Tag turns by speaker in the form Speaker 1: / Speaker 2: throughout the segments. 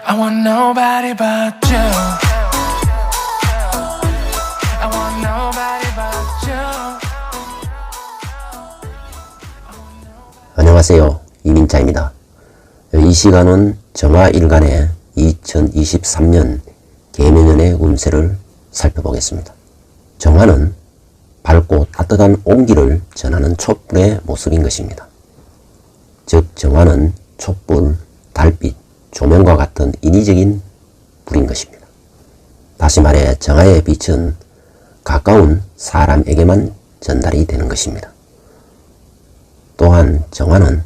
Speaker 1: I want nobody but you. I want nobody but you.
Speaker 2: 안녕하세요. 이민자입니다. 이 시간은 정화일간의 2023년 개묘년의 운세를 살펴보겠습니다. 정화는 밝고 따뜻한 온기를 전하는 촛불의 모습인 것입니다. 즉 정화는 촛불, 달빛, 조명과 같은 인위적인 불인 것입니다. 다시 말해 정화의 빛은 가까운 사람에게만 전달이 되는 것입니다. 또한 정화는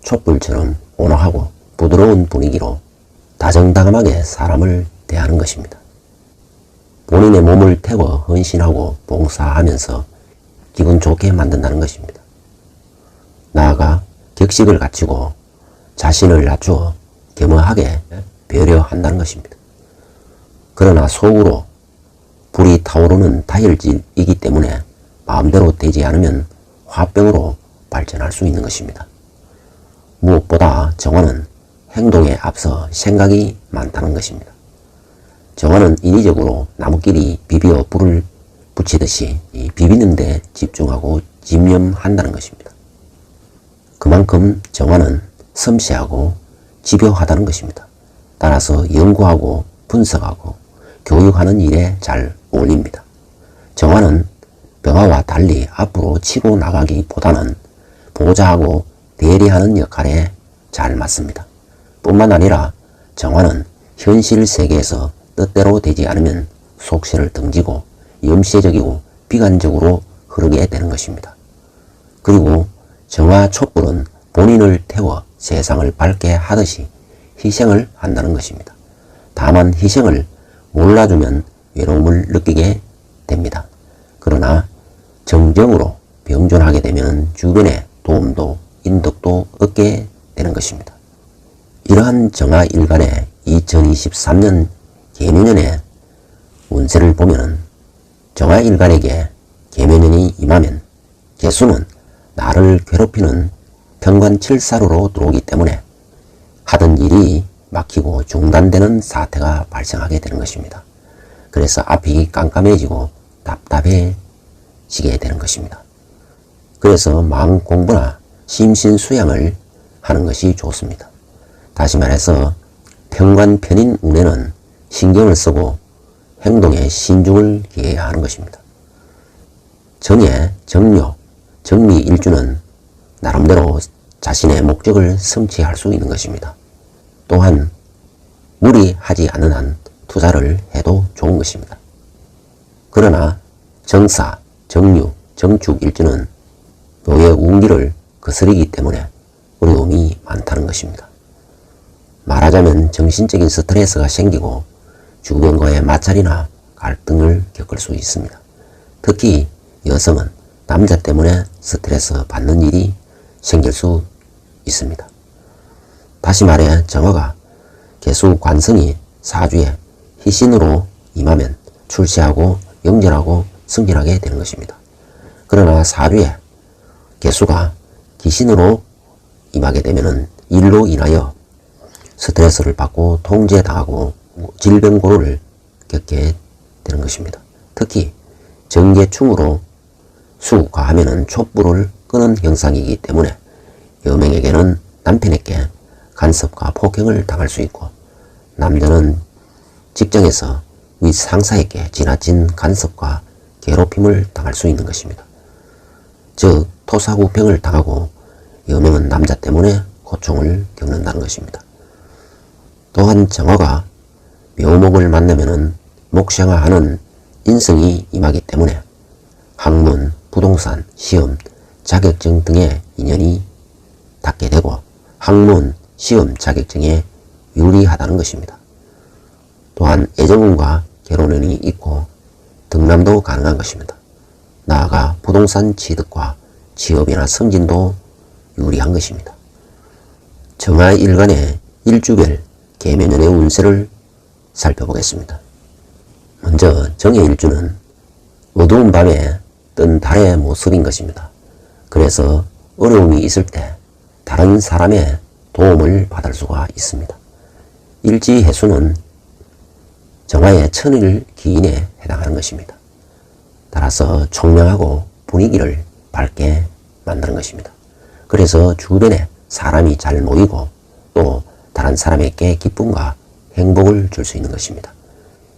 Speaker 2: 촛불처럼 온화하고 부드러운 분위기로 다정다감하게 사람을 대하는 것입니다. 본인의 몸을 태워 헌신하고 봉사하면서 기분 좋게 만든다는 것입니다. 나아가 격식을 갖추고 자신을 낮추어 겸허하게 배려한다는 것입니다. 그러나 속으로 불이 타오르는 다혈질이기 때문에 마음대로 되지 않으면 화병으로 발전할 수 있는 것입니다. 무엇보다 정화는 행동에 앞서 생각이 많다는 것입니다. 정화는 인위적으로 나무끼리 비비어 불을 붙이듯이 비비는 데 집중하고 집념한다는 것입니다. 그만큼 정화는 섬세하고 집요하다는 것입니다. 따라서 연구하고 분석하고 교육하는 일에 잘 어울립니다. 정화는 병화와 달리 앞으로 치고 나가기보다는 보좌하고 대리하는 역할에 잘 맞습니다. 뿐만 아니라 정화는 현실 세계에서 뜻대로 되지 않으면 속세를 등지고 염세적이고 비관적으로 흐르게 되는 것입니다. 그리고 정화 촛불은 본인을 태워 세상을 밝게 하듯이 희생을 한다는 것입니다. 다만 희생을 몰라주면 외로움을 느끼게 됩니다. 그러나 정정으로 병존하게 되면 주변에 도움도 인덕도 얻게 되는 것입니다. 이러한 정화일간의 2023년 개묘년의 운세를 보면 정화일간에게 개묘년이 임하면 개수는 나를 괴롭히는 편관칠사로로 들어오기 때문에 하던 일이 막히고 중단되는 사태가 발생하게 되는 것입니다. 그래서 앞이 깜깜해지고 답답해지게 되는 것입니다. 그래서 마음 공부나 심신수양을 하는 것이 좋습니다. 다시 말해서 편관편인 운에는 신경을 쓰고 행동에 신중을 기해야 하는 것입니다. 정해, 정묘, 정미일주는 나름대로 자신의 목적을 성취할 수 있는 것입니다. 또한 무리하지 않는 한 투자를 해도 좋은 것입니다. 그러나 정사, 정유, 정축일주는 묘의 운기를 거스르기 때문에 어려움이 많다는 것입니다. 말하자면 정신적인 스트레스가 생기고 주변과의 마찰이나 갈등을 겪을 수 있습니다. 특히 여성은 남자 때문에 스트레스 받는 일이 생길 수 있습니다. 다시 말해 정화가 개수 관성이 사주에 희신으로 임하면 출세하고 영전하고 승진하게 되는 것입니다. 그러나 사주에 개수가 기신으로 임하게 되면 일로 인하여 스트레스를 받고 통제당하고 질병고를 겪게 되는 것입니다. 특히 정계충으로 수가하면 촛불을 끄는 형상이기 때문에 여명에게는 남편에게 간섭과 폭행을 당할 수 있고 남자는 직장에서 윗상사에게 지나친 간섭과 괴롭힘을 당할 수 있는 것입니다. 즉 토사구팽을 당하고 여명은 남자 때문에 고통을 겪는다는 것입니다. 또한 정화가 묘목을 만나면 목생화하는 인성이 임하기 때문에 학문, 부동산, 시험, 자격증 등의 인연이 닿게 되고 학문, 시험, 자격증에 유리하다는 것입니다. 또한 애정운과 결혼운이 있고 등남도 가능한 것입니다. 나아가 부동산 취득과 취업이나 승진도 유리한 것입니다. 정화일간의 일주별 개묘년의 운세를 살펴보겠습니다. 먼저 정해일주는 어두운 밤에 뜬 달의 모습인 것입니다. 그래서 어려움이 있을 때 다른 사람의 도움을 받을 수가 있습니다. 일지해수는 정화의 천일 기인에 해당하는 것입니다. 따라서 총명하고 분위기를 밝게 만드는 것입니다. 그래서 주변에 사람이 잘 모이고 또 다른 사람에게 기쁨과 행복을 줄 수 있는 것입니다.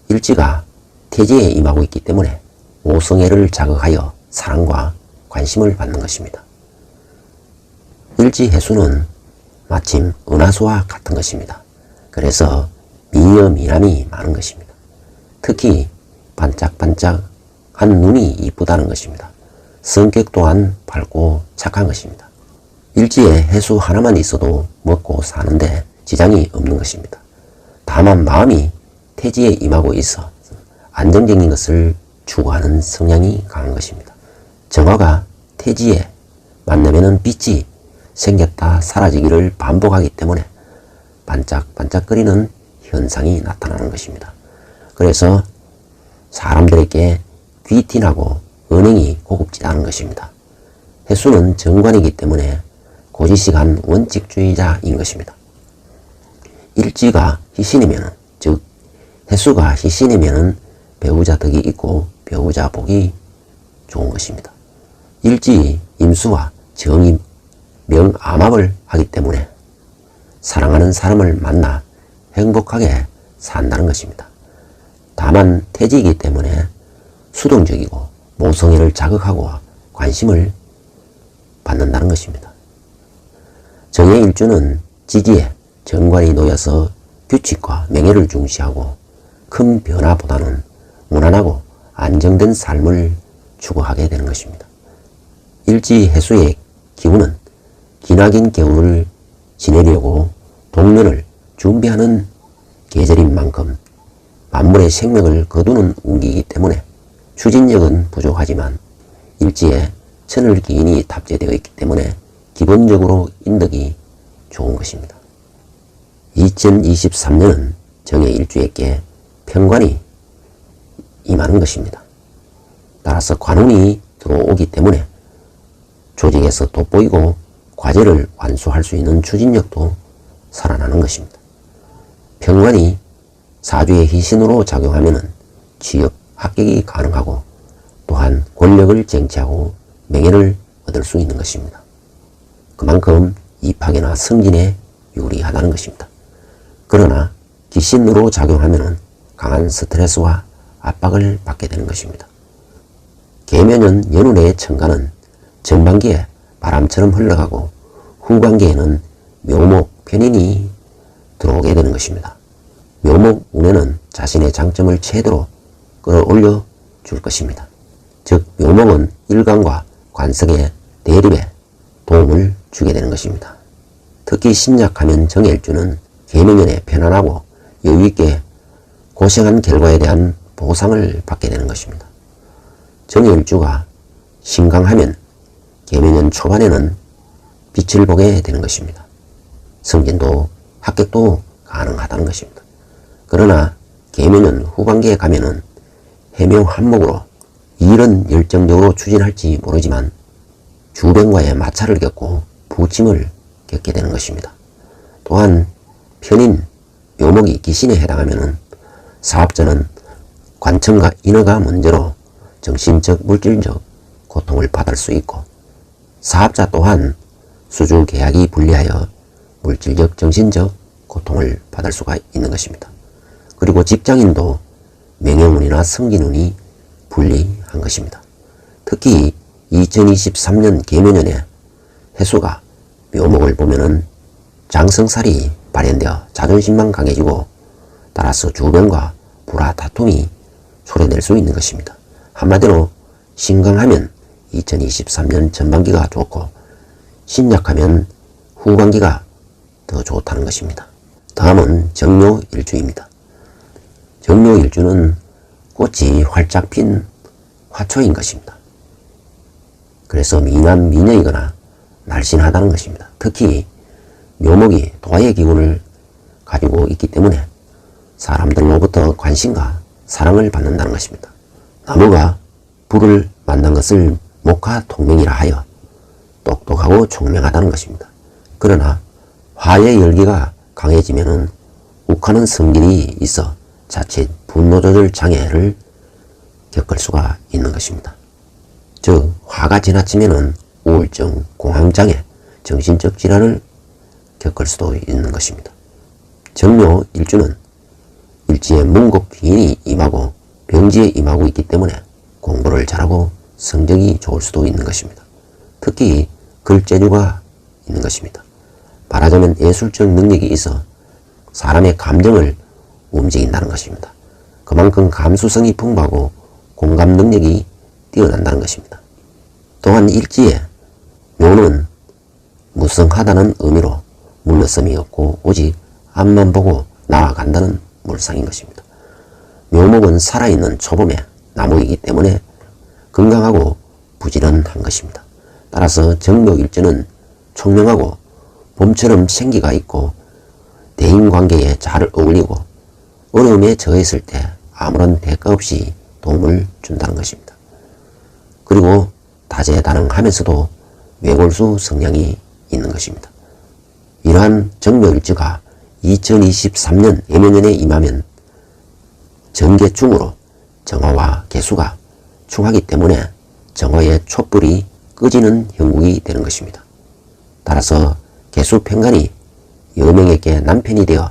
Speaker 2: 일지가 태지에 임하고 있기 때문에 오성애를 자극하여 사랑과 관심을 받는 것입니다. 일지해수는 마침 은하수와 같은 것입니다. 그래서 미여 미남이 많은 것입니다. 특히 반짝반짝한 눈이 이쁘다는 것입니다. 성격 또한 밝고 착한 것입니다. 일지에 해수 하나만 있어도 먹고 사는데 지장이 없는 것입니다. 다만 마음이 태지에 임하고 있어 안정적인 것을 추구하는 성향이 강한 것입니다. 정화가 태지에 만나면은 빛이 생겼다 사라지기를 반복하기 때문에 반짝반짝거리는 현상이 나타나는 것입니다. 그래서 사람들에게 귀티나고 은행이 고급지다는 것입니다. 해수는 정관이기 때문에 고지식한 원칙주의자인 것입니다. 일지가 희신이면, 즉 해수가 희신이면 배우자 덕이 있고 배우자 복이 좋은 것입니다. 일지 임수와 정이 명암합을 하기 때문에 사랑하는 사람을 만나 행복하게 산다는 것입니다. 다만 태지이기 때문에 수동적이고 모성애를 자극하고 관심을 받는다는 것입니다. 정의 일주는 지지에 정관이 놓여서 규칙과 명예를 중시하고 큰 변화보다는 무난하고 안정된 삶을 추구하게 되는 것입니다. 일지 해수의 기운은 기나긴 겨울을 지내려고 동면을 준비하는 계절인 만큼 만물의 생명을 거두는 운기이기 때문에 추진력은 부족하지만 일지에 천을 기인이 탑재되어 있기 때문에 기본적으로 인덕이 좋은 것입니다. 2023년은 정의 일주에게 편관이 임하는 것입니다. 따라서 관운이 들어오기 때문에 조직에서 돋보이고 과제를 완수할 수 있는 추진력도 살아나는 것입니다. 편관이 사주의 희신으로 작용하면 취업, 합격이 가능하고 또한 권력을 쟁취하고 명예를 얻을 수 있는 것입니다. 그만큼 입학이나 승진에 유리하다는 것입니다. 그러나 기신으로 작용하면 강한 스트레스와 압박을 받게 되는 것입니다. 계면은 연운의 천간은 전반기에 바람처럼 흘러가고 후반기에는 묘목, 편인이 들어오게 되는 것입니다. 묘목 운에는 자신의 장점을 최대로 끌어올려 줄 것입니다. 즉 묘목은 일간과 관성의 대립에 도움을 주게 되는 것입니다. 특히 신약하면 정일주는 계명연에 편안하고 여유있게 고생한 결과에 대한 보상을 받게 되는 것입니다. 정일주가 신강하면 계명연 초반에는 빛을 보게 되는 것입니다. 승진도 합격도 가능하다는 것입니다. 그러나 계명연 후반기에 가면은 해묘 한목으로 일은 열정적으로 추진할지 모르지만 주변과의 마찰을 겪고 부침을 겪게 되는 것입니다. 또한 편인 묘목이 기신에 해당하면 사업자는 관청과 인허가 문제로 정신적, 물질적 고통을 받을 수 있고 사업자 또한 수주 계약이 불리하여 물질적, 정신적 고통을 받을 수가 있는 것입니다. 그리고 직장인도 명예운이나 승진운이 불리한 것입니다. 특히 2023년 계면연에 해수가 묘목을 보면은 장성살이 발현되어 자존심만 강해지고 따라서 주변과 불화 다툼이 초래될 수 있는 것입니다. 한마디로 신강하면 2023년 전반기가 좋고 신약하면 후반기가 더 좋다는 것입니다. 다음은 정묘일주입니다. 정묘일주는 꽃이 활짝 핀 화초인 것입니다. 그래서 미남, 미녀이거나 날씬하다는 것입니다. 특히 묘목이 도화의 기운을 가지고 있기 때문에 사람들로부터 관심과 사랑을 받는다는 것입니다. 나무가 불을 만난 것을 목화통명이라 하여 똑똑하고 총명하다는 것입니다. 그러나 화의 열기가 강해지면 욱하는 성질이 있어 자칫 분노 조절 장애를 겪을 수가 있는 것입니다. 즉 화가 지나치면 우울증, 공황장애, 정신적 질환을 겪을 수도 있는 것입니다. 정묘 일주는 일지에 문곡 귀인이 임하고 병지에 임하고 있기 때문에 공부를 잘하고 성적이 좋을 수도 있는 것입니다. 특히 글재주가 있는 것입니다. 말하자면 예술적 능력이 있어 사람의 감정을 움직인다는 것입니다. 그만큼 감수성이 풍부하고 공감 능력이 뛰어난다는 것입니다. 또한 일지에 묘는 무성하다는 의미로 물러섬이 없고 오직 앞만 보고 나아간다는 물상인 것입니다. 묘목은 살아있는 초봄의 나무이기 때문에 건강하고 부지런한 것입니다. 따라서 정묘일주는 총명하고 봄처럼 생기가 있고 대인관계에 잘 어울리고 어려움에 처했을 때 아무런 대가 없이 도움을 준다는 것입니다. 그리고 다재다능하면서도 외골수 성향이 있는 것입니다. 이러한 정묘일주가 2023년 예묘년에 임하면 정계충으로 정화와 개수가 충하기 때문에 정화의 촛불이 꺼지는 형국이 되는 것입니다. 따라서 개수 편간이 여명에게 남편이 되어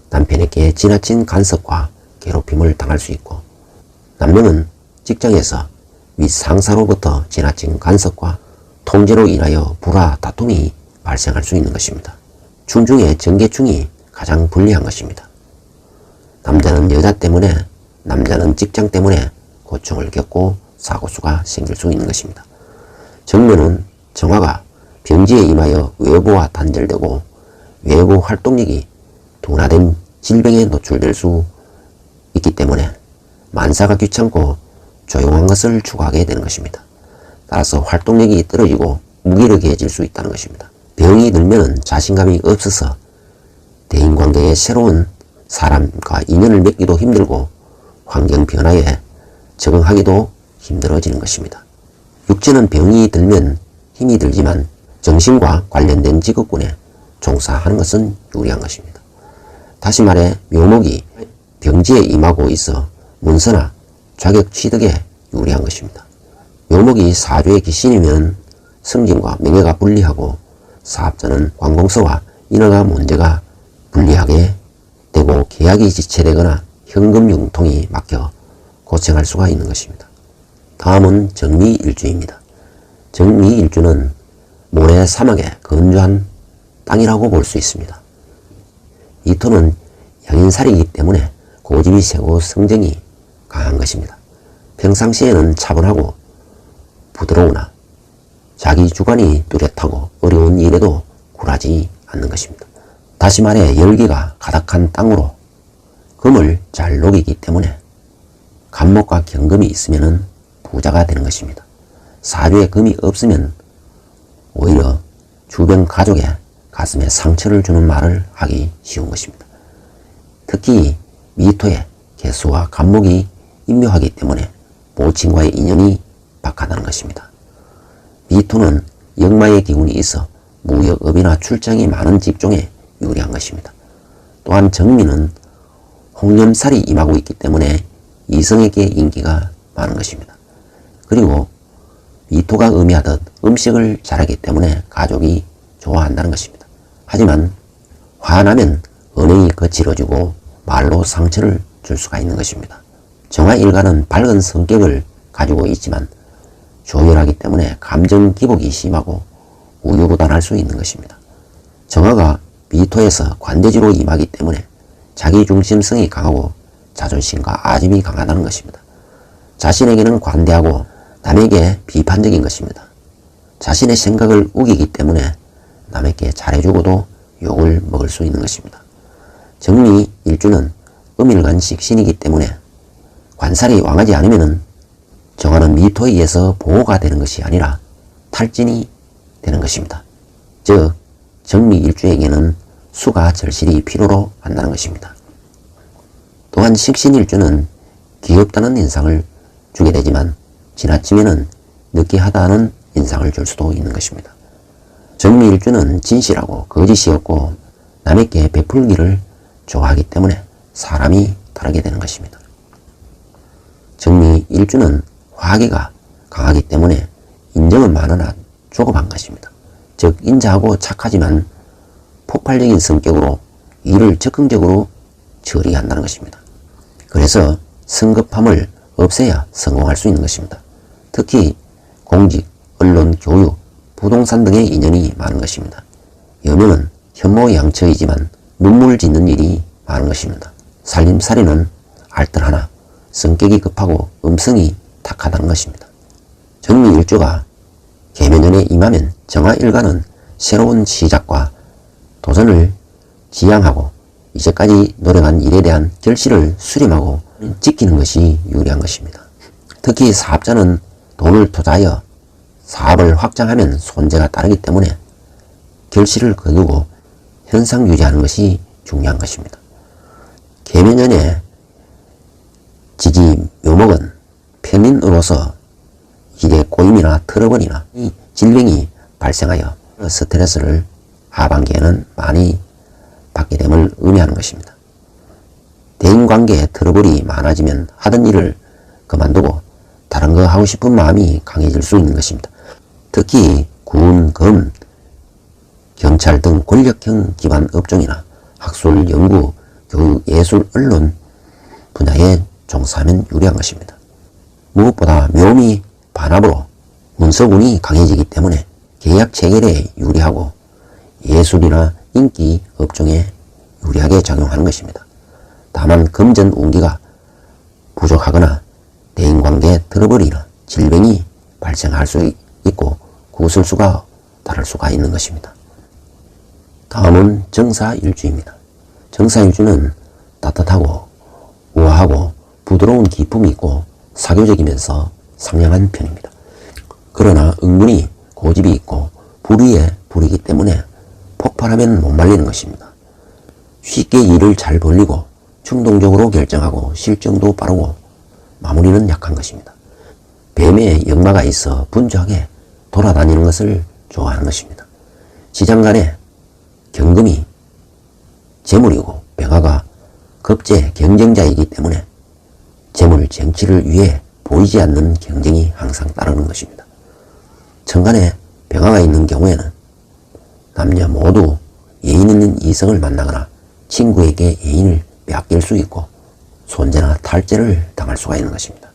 Speaker 2: 남편에게 지나친 간섭과 괴롭힘을 당할 수 있고 남녀는 직장에서 윗상사로부터 지나친 간섭과 통제로 인하여 불화, 다툼이 발생할 수 있는 것입니다. 충 중에 정계충이 가장 불리한 것입니다. 남자는 여자 때문에, 남자는 직장 때문에 고충을 겪고 사고수가 생길 수 있는 것입니다. 정묘는 정화가 병지에 임하여 외부와 단절되고 외부 활동력이 둔화된 질병에 노출될 수 있기 때문에 만사가 귀찮고 조용한 것을 추구하게 되는 것입니다. 따라서 활동력이 떨어지고 무기력해질 수 있다는 것입니다. 병이 들면 자신감이 없어서 대인관계에 새로운 사람과 인연을 맺기도 힘들고 환경 변화에 적응하기도 힘들어지는 것입니다. 육체는 병이 들면 힘이 들지만 정신과 관련된 직업군에 종사하는 것은 유리한 것입니다. 다시 말해 묘목이 병지에 임하고 있어 문서나 자격 취득에 유리한 것입니다. 묘목이 사주의 귀신이면 승진과 명예가 불리하고 사업자는 관공서와 인허가 문제가 불리하게 되고 계약이 지체되거나 현금 융통이 막혀 고생할 수가 있는 것입니다. 다음은 정미일주입니다. 정미일주는 모래 사막의 건조한 땅이라고 볼 수 있습니다. 이 토는 양인살이기 때문에 고집이 세고 성정이 강한 것입니다. 평상시에는 차분하고 부드러우나 자기 주관이 뚜렷하고 어려운 일에도 굴하지 않는 것입니다. 다시 말해 열기가 가득한 땅으로 금을 잘 녹이기 때문에 간목과 경금이 있으면 부자가 되는 것입니다. 사주에 금이 없으면 오히려 주변 가족의 가슴에 상처를 주는 말을 하기 쉬운 것입니다. 특히 미토에 개수와 간목이 임묘하기 때문에 모친과의 인연이 박하다는 것입니다. 미토는 역마의 기운이 있어 무역업이나 출장이 많은 직종에 유리한 것입니다. 또한 정미는 홍염살이 임하고 있기 때문에 이성에게 인기가 많은 것입니다. 그리고 미토가 의미하듯 음식을 잘하기 때문에 가족이 좋아한다는 것입니다. 하지만 화나면 언행이 거칠어지고 말로 상처를 줄 수가 있는 것입니다. 정화일간은 밝은 성격을 가지고 있지만 조열하기 때문에 감정 기복이 심하고 우유부단할 수 있는 것입니다. 정화가 미토에서 관대지로 임하기 때문에 자기중심성이 강하고 자존심과 아집이 강하다는 것입니다. 자신에게는 관대하고 남에게 비판적인 것입니다. 자신의 생각을 우기기 때문에 남에게 잘해주고도 욕을 먹을 수 있는 것입니다. 정미 일주는 음일간식 신이기 때문에 관살이 왕하지 않으면 정화는 미토에 의해서 보호가 되는 것이 아니라 탈진이 되는 것입니다. 즉 정미 일주에게는 수가 절실히 필요로 한다는 것입니다. 또한 식신일주는 귀엽다는 인상을 주게 되지만 지나치면 느끼하다는 인상을 줄 수도 있는 것입니다. 정미일주는 진실하고 거짓이 없고 남에게 베풀기를 좋아하기 때문에 사람이 다르게 되는 것입니다. 정미일주는 화기가 강하기 때문에 인정은 많으나 조급한 것입니다. 즉 인자하고 착하지만 폭발적인 성격으로 일을 적극적으로 처리한다는 것입니다. 그래서 성급함을 없애야 성공할 수 있는 것입니다. 특히 공직, 언론, 교육, 부동산 등의 인연이 많은 것입니다. 여명은 현모양처이지만 눈물 짓는 일이 많은 것입니다. 살림살이는 알뜰하나 성격이 급하고 음성이 탁하다는 것입니다. 정미일주가 계면연에 임하면 정화일간은 새로운 시작과 도전을 지향하고 이제까지 노력한 일에 대한 결실을 수렴하고 지키는 것이 유리한 것입니다. 특히 사업자는 돈을 투자하여 사업을 확장하면 손재가 따르기 때문에 결실을 거두고 현상 유지하는 것이 중요한 것입니다. 계면연의 지지 묘목은 편인으로서 일의 꼬임이나 트러블이나 질병이 발생하여 스트레스를 하반기에는 많이 받게 됨을 의미하는 것입니다. 대인관계에 트러블이 많아지면 하던 일을 그만두고 다른 거 하고 싶은 마음이 강해질 수 있는 것입니다. 특히 군, 검, 경찰 등 권력형 기반 업종이나 학술, 연구, 교육, 예술, 언론 분야에 종사하면 유리한 것입니다. 무엇보다 묘미 반합으로 문서운이 강해지기 때문에 계약 체결에 유리하고 예술이나 인기 업종에 유리하게 작용하는 것입니다. 다만 금전 운기가 부족하거나 대인관계 트러블이나 질병이 발생할 수 있고 구설수가 다를 수가 있는 것입니다. 다음은 정사일주입니다. 정사일주는 따뜻하고 우아하고 부드러운 기품이 있고 사교적이면서 상냥한 편입니다. 그러나 은근히 고집이 있고 불의에 불이기 때문에 폭발하면 못 말리는 것입니다. 쉽게 일을 잘 벌리고 충동적으로 결정하고 실정도 빠르고 마무리는 약한 것입니다. 뱀에 역마가 있어 분주하게 돌아다니는 것을 좋아하는 것입니다. 시장 간에 경금이 재물이고 병화가 급제 경쟁자이기 때문에 재물 정치를 위해 보이지 않는 경쟁이 항상 따르는 것입니다. 천간에 병화가 있는 경우에는 남녀 모두 예인 있는 이성을 만나거나 친구에게 예인을 빼앗길 수 있고 손재나 탈재를 당할 수가 있는 것입니다.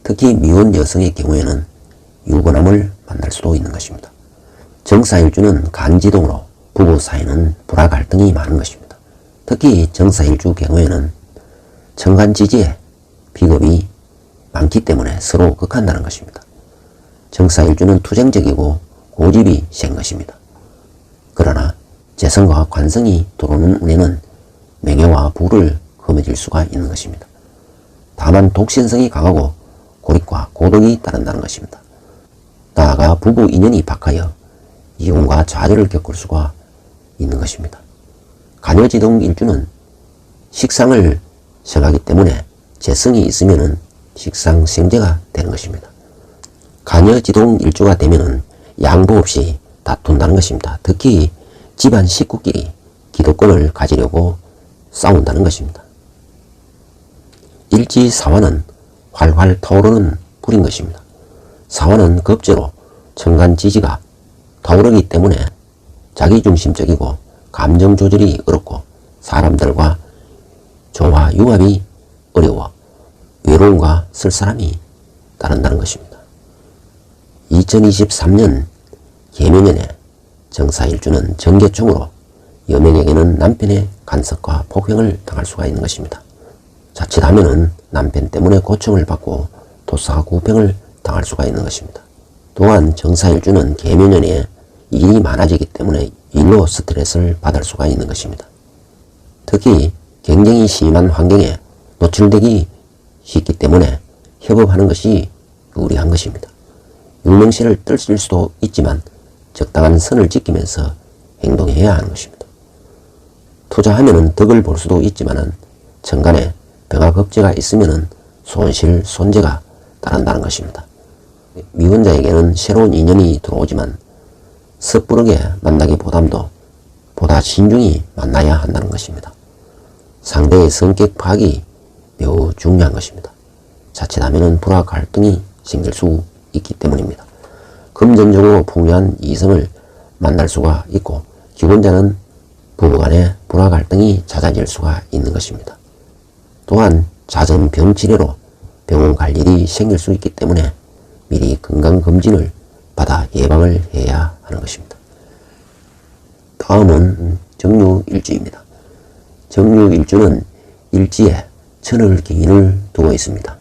Speaker 2: 특히 미혼 여성의 경우에는 유부남을 만날 수도 있는 것입니다. 정사일주는 간지동으로 부부 사이는 불화 갈등이 많은 것입니다. 특히 정사일주 경우에는 천간지지에 비겁이 많기 때문에 서로 극한다는 것입니다. 정사일주는 투쟁적이고 고집이 센 것입니다. 그러나 재성과 관성이 들어오는 운에는 명예와 부를 거머쥘 수가 있는 것입니다. 다만 독신성이 강하고 고립과 고독이 따른다는 것입니다. 나아가 부부 인연이 박하여 이혼과 좌절을 겪을 수가 있는 것입니다. 간여지동 일주는 식상을 생하기 때문에 재성이 있으면 식상생재가 되는 것입니다. 간여지동 일주가 되면 양보 없이 다툰다는 것입니다. 특히 집안 식구끼리 기득권을 가지려고 싸운다는 것입니다. 일지사화는 활활 타오르는 불인 것입니다. 사화는 급제로 천간지지가 타오르기 때문에 자기중심적이고 감정 조절이 어렵고 사람들과 조화 융합이 어려워 외로움과 쓸쓸함이 따른다는 것입니다. 2023년 계명년에 정사일주는 정계충으로 여명에게는 남편의 간섭과 폭행을 당할 수가 있는 것입니다. 자칫하면 남편 때문에 고충을 받고 토사구팽을 당할 수가 있는 것입니다. 또한 정사일주는 계명년에 일이 많아지기 때문에 일로 스트레스를 받을 수가 있는 것입니다. 특히 경쟁이 심한 환경에 노출되기 쉽기 때문에 협업하는 것이 유리한 것입니다. 유명세를 떨칠 수도 있지만 적당한 선을 지키면서 행동해야 하는 것입니다. 투자하면 덕을 볼 수도 있지만 천간에 병화급제가 있으면 손실, 손재가 따른다는 것입니다. 미혼자에게는 새로운 인연이 들어오지만 섣부르게 만나기보다도 보다 신중히 만나야 한다는 것입니다. 상대의 성격 파악이 매우 중요한 것입니다. 자칫하면 불화 갈등이 생길 수 있기 때문입니다. 금전적으로 풍요한 이성을 만날 수가 있고 기혼자는 부부간의 불화 갈등이 잦아질 수가 있는 것입니다. 또한 잦은 병치레로 병원 갈 일이 생길 수 있기 때문에 미리 건강검진을 받아 예방을 해야 하는 것입니다. 다음은 정유일주입니다. 정유일주는 일지에 천을기인을 두고 있습니다.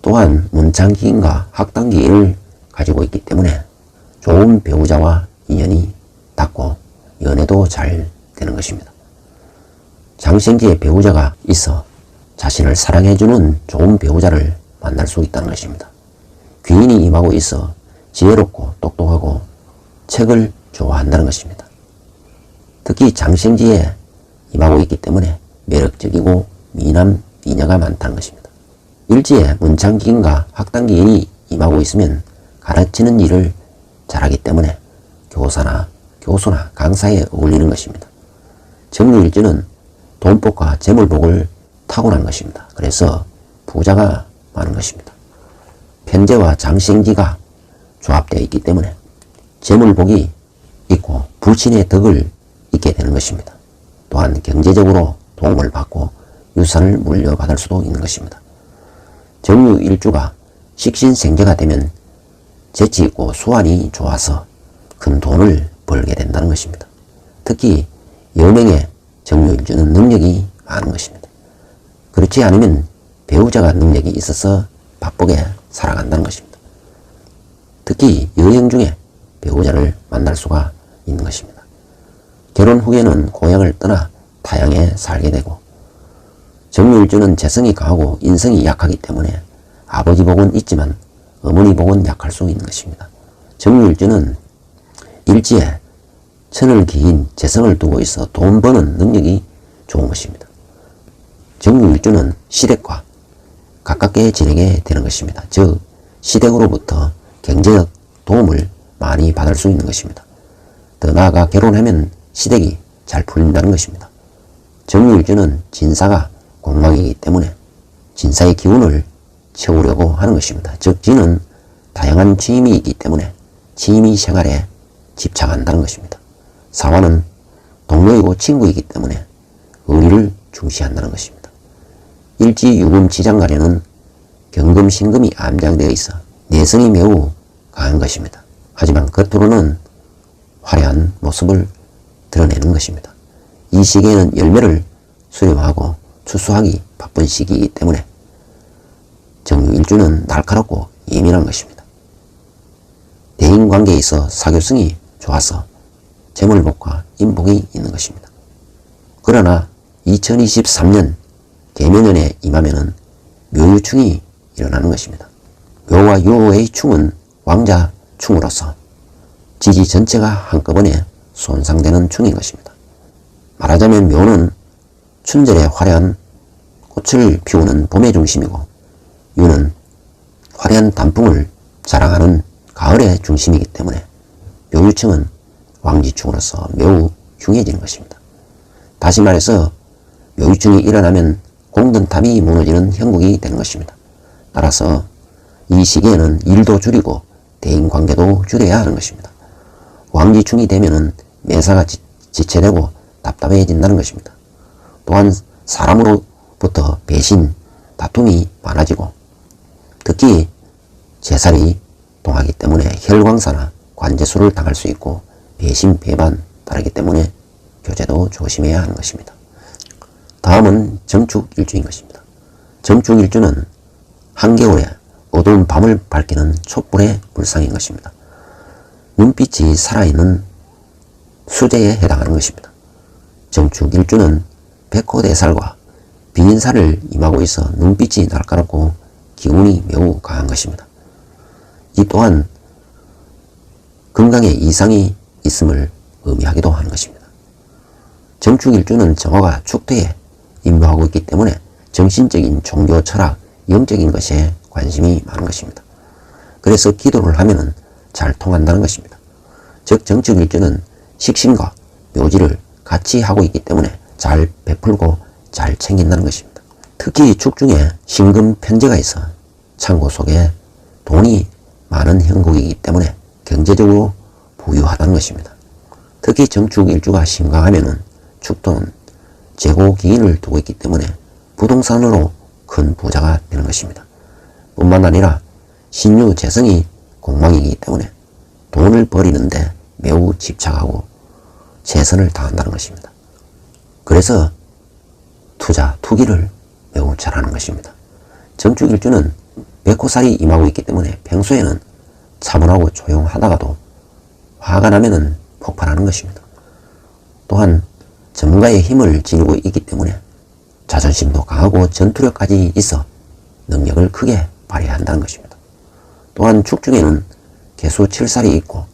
Speaker 2: 또한 문창기인과 학당기인을 가지고 있기 때문에 좋은 배우자와 인연이 닿고 연애도 잘 되는 것입니다. 장생지에 배우자가 있어 자신을 사랑해주는 좋은 배우자를 만날 수 있다는 것입니다. 귀인이 임하고 있어 지혜롭고 똑똑하고 책을 좋아한다는 것입니다. 특히 장생지에 임하고 있기 때문에 매력적이고 미남, 미녀가 많다는 것입니다. 일지에 문창기인과 학당기인이 임하고 있으면 가르치는 일을 잘하기 때문에 교사나 교수나 강사에 어울리는 것입니다. 정유일주는 돈복과 재물복을 타고난 것입니다. 그래서 부자가 많은 것입니다. 편재와 장생지가 조합되어 있기 때문에 재물복이 있고 부친의 덕을 있게 되는 것입니다. 또한 경제적으로 도움을 받고 유산을 물려받을 수도 있는 것입니다. 정유일주가 식신생재가 되면 재치있고 수완이 좋아서 큰 돈을 벌게 된다는 것입니다. 특히 여명의 정유일주는 능력이 많은 것입니다. 그렇지 않으면 배우자가 능력이 있어서 바쁘게 살아간다는 것입니다. 특히 여행 중에 배우자를 만날 수가 있는 것입니다. 결혼 후에는 고향을 떠나 타향에 살게 되고 정유일주는 재성이 강하고 인성이 약하기 때문에 아버지 복은 있지만 어머니 복은 약할 수 있는 것입니다. 정유일주는 일지에 천을 기인 재성을 두고 있어 돈 버는 능력이 좋은 것입니다. 정유일주는 시댁과 가깝게 지내게 되는 것입니다. 즉 시댁으로부터 경제적 도움을 많이 받을 수 있는 것입니다. 더 나아가 결혼하면 시댁이 잘 풀린다는 것입니다. 정유일주는 진사가 공망이기 때문에 진사의 기운을 채우려고 하는 것입니다. 즉 지는 다양한 취미 있기 때문에 취미 생활에 집착한다는 것입니다. 사화는 동료이고 친구이기 때문에 의리를 중시한다는 것입니다. 일지 유금 지장간에는 경금 신금이 암장되어 있어 내성이 매우 강한 것입니다. 하지만 겉으로는 화려한 모습을 드러내는 것입니다. 이 시기에는 열매를 수렴하고 추수하기 바쁜 시기이기 때문에 정유일주는 날카롭고 예민한 것입니다. 대인관계에 있어 사교성이 좋아서 재물복과 인복이 있는 것입니다. 그러나 2023년 개묘년에 임하면은 묘유충이 일어나는 것입니다. 묘와 유의 충은 왕자 충으로서 지지 전체가 한꺼번에 손상되는 충인 것입니다. 말하자면 묘는 춘절에 화려한 꽃을 피우는 봄의 중심이고 유는 화려한 단풍을 자랑하는 가을의 중심이기 때문에 묘유충은 왕지충으로서 매우 흉해지는 것입니다. 다시 말해서 묘유충이 일어나면 공든탑이 무너지는 형국이 되는 것입니다. 따라서 이 시기에는 일도 줄이고 대인관계도 줄여야 하는 것입니다. 왕지충이 되면은 매사가 지체되고 답답해진다는 것입니다. 또한 사람으로부터 배신, 다툼이 많아지고 특히 재살이 동하기 때문에 혈광사나 관제수를 당할 수 있고 배신, 배반 따르기 때문에 교제도 조심해야 하는 것입니다. 다음은 정축일주인 것입니다. 정축일주는 한겨울에 어두운 밤을 밝히는 촛불의 불상인 것입니다. 눈빛이 살아있는 수제에 해당하는 것입니다. 정축일주는 백호대살과 비인살을 임하고 있어 눈빛이 날카롭고 기운이 매우 강한 것입니다. 이 또한 건강에 이상이 있음을 의미하기도 하는 것입니다. 정축일주는 정화가 축토에 임무하고 있기 때문에 정신적인 종교, 철학, 영적인 것에 관심이 많은 것입니다. 그래서 기도를 하면은 잘 통한다는 것입니다. 즉 정축일주는 식신과 묘지를 같이 하고 있기 때문에 잘 베풀고 잘 챙긴다는 것입니다. 특히 축 중에 신금 편제가 있어 창고 속에 돈이 많은 형국이기 때문에 경제적으로 부유하다는 것입니다. 특히 정축 일주가 신강하면은 축토는 재고 기인을 두고 있기 때문에 부동산으로 큰 부자가 되는 것입니다. 뿐만 아니라 신유 재성이 공망이기 때문에 돈을 버리는데 매우 집착하고 최선을 다한다는 것입니다. 그래서 투기를 매우 잘하는 것입니다. 정축일주는 백호살이 임하고 있기 때문에 평소에는 차분하고 조용하다가도 화가 나면은 폭발하는 것입니다. 또한 전문가의 힘을 지니고 있기 때문에 자존심도 강하고 전투력까지 있어 능력을 크게 발휘한다는 것입니다. 또한 축 중에는 개수 7살이 있고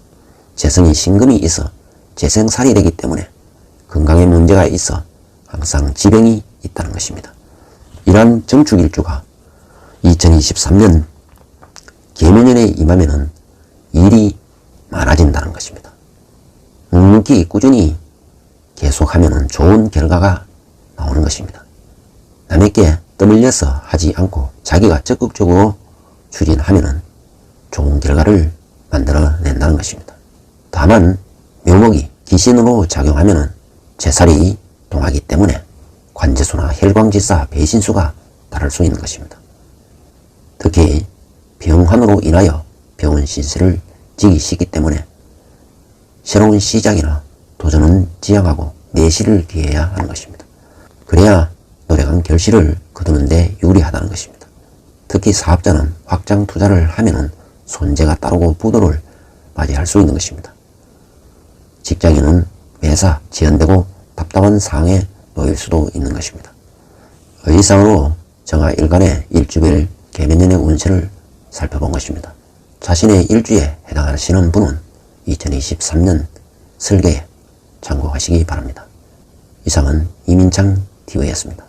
Speaker 2: 재성이 신금이 있어 재생살이 되기 때문에 건강에 문제가 있어 항상 지병이 있다는 것입니다. 이러한 정축일주가 2023년 계면년에 임하면은 일이 많아진다는 것입니다. 묵묵히 꾸준히 계속하면은 좋은 결과가 나오는 것입니다. 남에게 떠밀려서 하지 않고 자기가 적극적으로 추진하면은 좋은 결과를 만들어낸다는 것입니다. 다만 묘목이 기신으로 작용하면은 재살이 동하기 때문에 관제수나 혈광질사, 배신수가 따를 수 있는 것입니다. 특히 병환으로 인하여 병원 신세를 지기 쉽기 때문에 새로운 시작이나 도전은 지양하고 내실을 기해야 하는 것입니다. 그래야 노력한 결실을 거두는 데 유리하다는 것입니다. 특히 사업자는 확장 투자를 하면은 손재가 따르고 부도를 맞이할 수 있는 것입니다. 직장인은 매사 지연되고 답답한 상황에 놓일 수도 있는 것입니다. 이상으로 정화 일간의 일주별 계면년의 운세를 살펴본 것입니다. 자신의 일주에 해당하시는 분은 2023년 설계에 참고하시기 바랍니다. 이상은 이민창 TV였습니다.